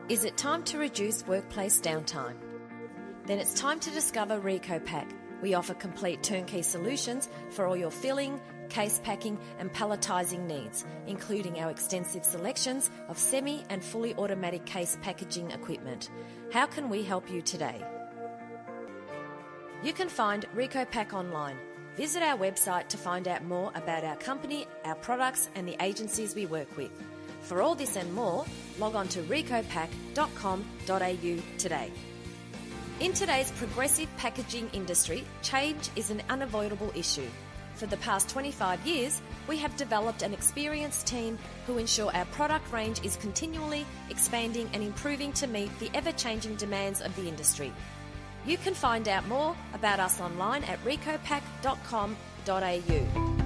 Is it time to reduce workplace downtime? Then it's time to discover RECOPAK. We offer complete turnkey solutions for all your filling, case packing and palletising needs, including our extensive selections of semi and fully automatic case packaging equipment. How can we help you today? You can find RECOPAK online. Visit our website to find out more about our company, our products and the agencies we work with. For all this and more, log on to recopak.com.au today. In today's progressive packaging industry, change is an unavoidable issue. For the past 25 years, we have developed an experienced team who ensure our product range is continually expanding and improving to meet the ever-changing demands of the industry. You can find out more about us online at recopak.com.au.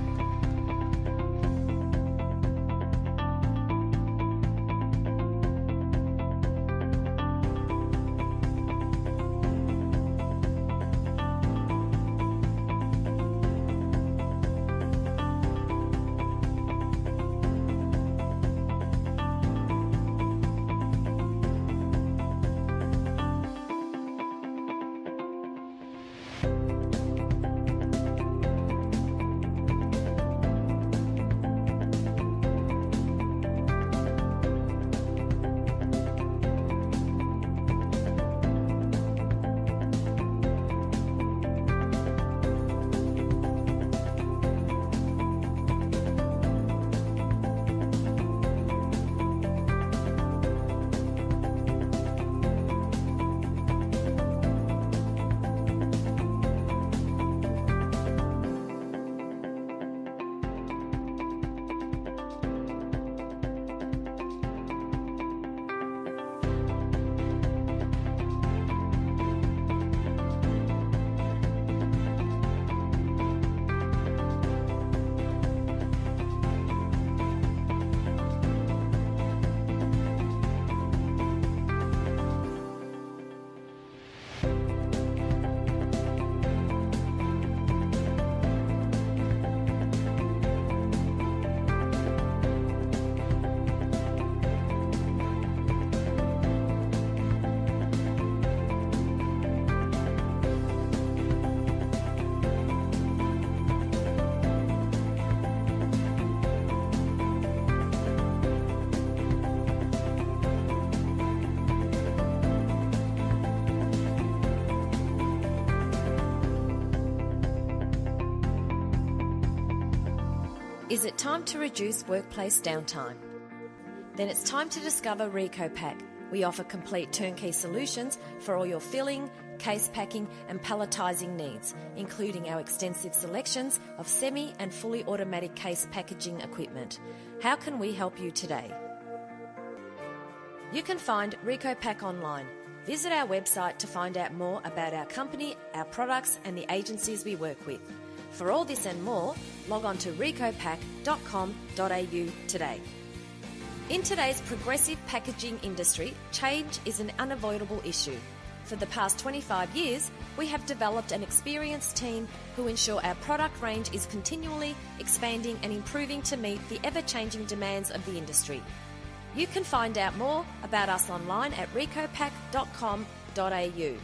Is it time to reduce workplace downtime? Then it's time to discover RECOPAK. We offer complete turnkey solutions for all your filling, case packing and palletising needs, including our extensive selections of semi and fully automatic case packaging equipment. How can we help you today? You can find RECOPAK online. Visit our website to find out more about our company, our products and the agencies we work with. For all this and more, log on to recopak.com.au today. In today's progressive packaging industry, change is an unavoidable issue. For the past 25 years, we have developed an experienced team who ensure our product range is continually expanding and improving to meet the ever-changing demands of the industry. You can find out more about us online at recopak.com.au.